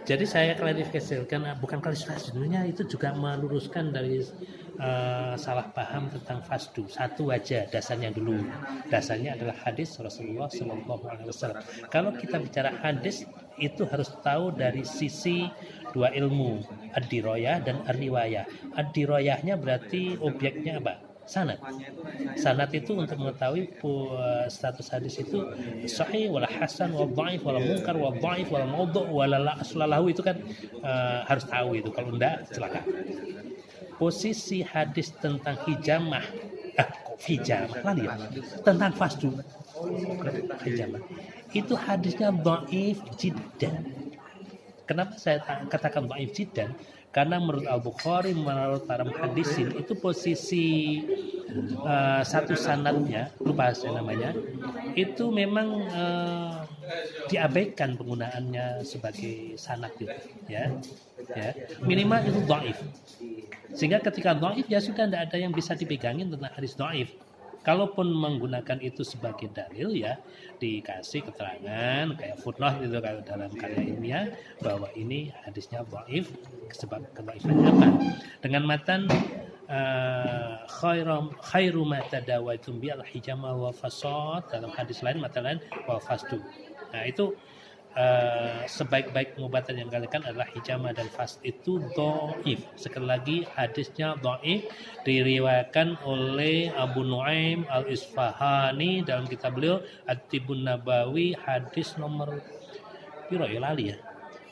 Jadi saya klarifikasikan, bukan klarifikasi, sebenarnya itu juga meluruskan dari salah paham tentang fasdu. Satu aja dasarnya dulu. Dasarnya adalah hadis Rasulullah SAW. Kalau kita bicara hadis, itu harus tahu dari sisi dua ilmu, ad-diroyah dan ar-riwayah. Ad-diroyahnya berarti objeknya apa? Sanad. Sanad itu untuk mengetahui status hadis itu sahih wala hasan wala dhaif wala munkar wala dhaif wala maudhu wala la aslalahu, itu kan harus tahu itu, kalau enggak celaka. Posisi hadis tentang hijamah, kok hijamah lagi ya? Tentang fasdu hijamah, itu hadisnya dhaif jiddan. Kenapa saya katakan dhaif jiddan? Karena menurut Al-Bukhari, menurut para muhaddisin, itu posisi satu sanadnya, lupa saya namanya, itu memang diabaikan penggunaannya sebagai sanad itu, ya. Minimal itu dhaif. Sehingga ketika dhaif ya sudah, tidak ada yang bisa dipegangin tentang hadis dhaif. Kalaupun menggunakan itu sebagai dalil, ya dikasih keterangan kayak footnote itu kalau dalam karya ilmiah bahwa ini hadisnya dhaif, sebab kedhaifannya apa? Dengan matan khairu ma tadawaitum bi al-hijama wa fasad, dalam hadis lain mata lain wa fasdu. Nah, itu sebaik-baik pengobatan yang kalian adalah hijama dan fast, itu dhaif. Sekali lagi hadisnya dhaif, diriwayatkan oleh Abu Nuaim Al-Isfahani dalam kitab beliau At-Tibbun Nabawi, hadis nomor piro ya lali ya.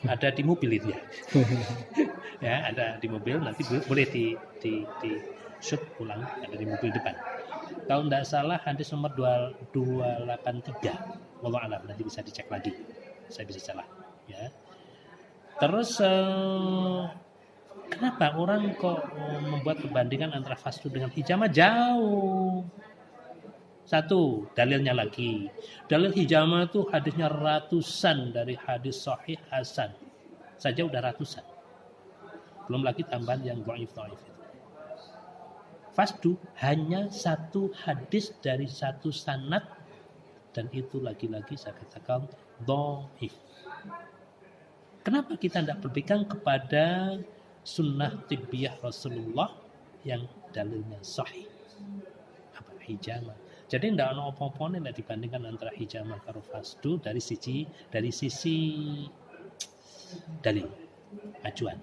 Ada di mobil itu ya. Ya, ada di mobil, nanti boleh di shoot ulang, ada di mobil depan. Kalau tidak salah hadis nomor 283. Wallahu a'lam, nanti bisa dicek lagi. Saya bisa salah, ya. Terus kenapa orang kok membuat perbandingan antara fasdu dengan hijama? Jauh. Satu, dalilnya lagi. Dalil hijama itu hadisnya ratusan, dari hadis sahih hasan saja udah ratusan. Belum lagi tambahan yang dhaif itu. Fasdu hanya satu hadis dari satu sanad, dan itu lagi-lagi saya katakan dhaif. Kenapa kita tidak berpegang kepada sunnah tibbiyah Rasulullah yang dalilnya sahih? Apa hijama? Jadi tidak ada apa-apa nih dibandingkan antara hijama karo fasdu dari sisi dalil acuan.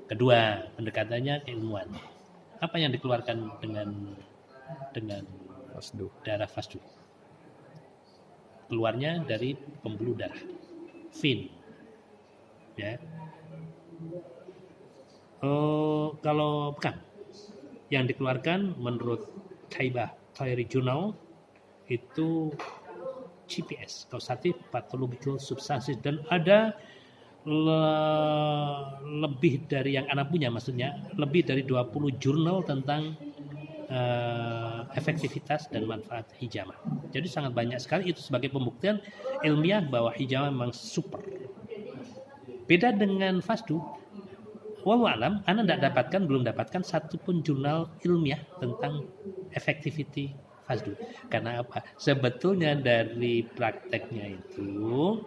Kedua, pendekatannya keilmuan. Apa yang dikeluarkan dengan darah fasdu? Keluarnya dari pembuluh darah, vein, ya. Kalau bukan, yang dikeluarkan menurut Taibah Thyri Journal itu GPS, causative pathological substances, dan ada lebih dari yang anak punya, maksudnya lebih dari 20 jurnal tentang efektivitas dan manfaat hijama. Jadi sangat banyak sekali itu sebagai pembuktian ilmiah bahwa hijama memang super. Beda dengan fasdu. Wallahu alam, Anda belum dapatkan satu pun jurnal ilmiah tentang effectivity fasdu. Karena apa? Sebetulnya dari prakteknya itu,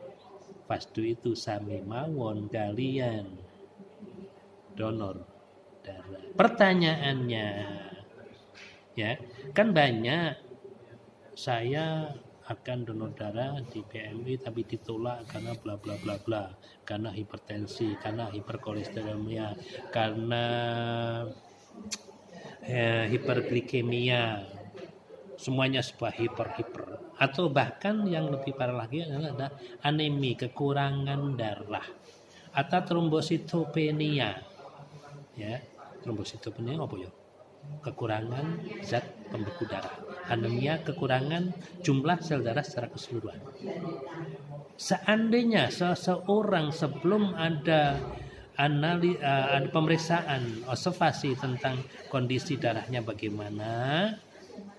fasdu itu sami mawon kalian donor darah. Pertanyaannya, ya, kan banyak saya akan donor darah di PMI tapi ditolak karena bla bla bla bla, karena hipertensi, karena hiperkolesterolemia, karena hiperglikemia, semuanya sebuah hiper, atau bahkan yang lebih parah lagi adalah anemi, kekurangan darah, atau trombositopenia, ya. Trombositopenia apa ya? Kekurangan zat pembeku darah. Anemia, kekurangan jumlah sel darah secara keseluruhan. Seandainya seseorang sebelum ada pemeriksaan observasi tentang kondisi darahnya bagaimana,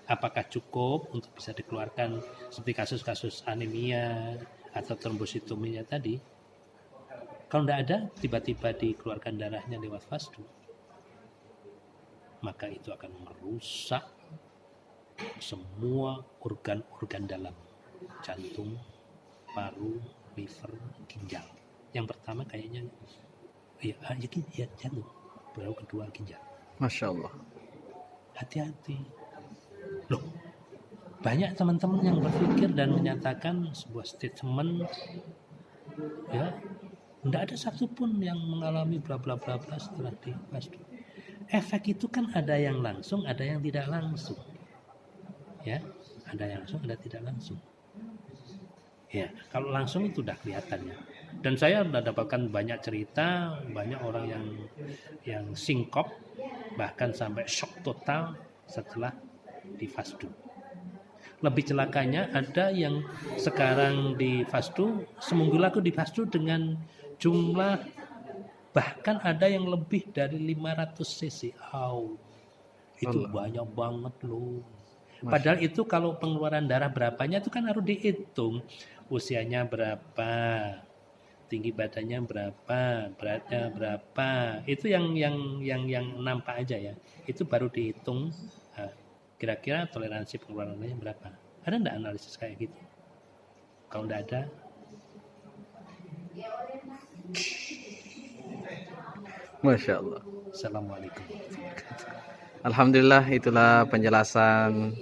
apakah cukup untuk bisa dikeluarkan seperti kasus-kasus anemia atau trombositomia tadi, kalau tidak ada tiba-tiba dikeluarkan darahnya lewat fasdu, maka itu akan merusak semua organ-organ dalam, jantung, paru, liver, ginjal. Yang pertama kayaknya ya jatuh, baru kedua ginjal. Masya Allah. Hati-hati. Loh, banyak teman-teman yang berpikir dan menyatakan sebuah statement, ya, tidak ada satupun yang mengalami bla bla bla bla setelah di fasdu. Efek itu kan ada yang langsung, ada yang tidak langsung. Ya, ada yang langsung, ada tidak langsung. Ya, kalau langsung itu udah kelihatan ya. Dan saya sudah dapatkan banyak cerita, banyak orang yang sinkop, bahkan sampai shock total setelah di fasdu. Lebih celakanya ada yang sekarang di fasdu, seminggu lalu di fasdu dengan jumlah bahkan ada yang lebih dari 500 cc. Itu Allah. banyak banget loh. Padahal itu kalau pengeluaran darah berapanya itu kan harus dihitung. Usianya berapa, tinggi badannya berapa, beratnya berapa. Itu yang nampak aja ya. Itu baru dihitung. Kira-kira toleransi pengeluarannya berapa? Ada enggak analisis kayak gitu? Kalau enggak ada, Masya Allah. Assalamualaikum. Alhamdulillah, itulah penjelasan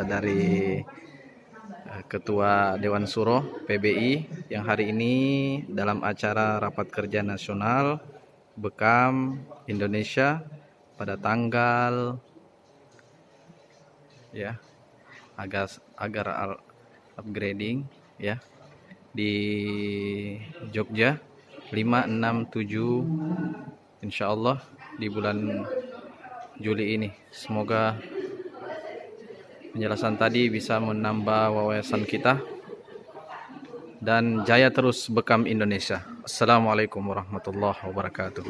dari Ketua Dewan Suro PBI yang hari ini dalam acara Rapat Kerja Nasional Bekam Indonesia pada tanggal ya agar upgrading ya di Jogja 5, 6, 7 insyaallah di bulan Juli ini. Semoga penjelasan tadi bisa menambah wawasan kita dan jaya terus Bekam Indonesia. Assalamualaikum warahmatullahi wabarakatuh.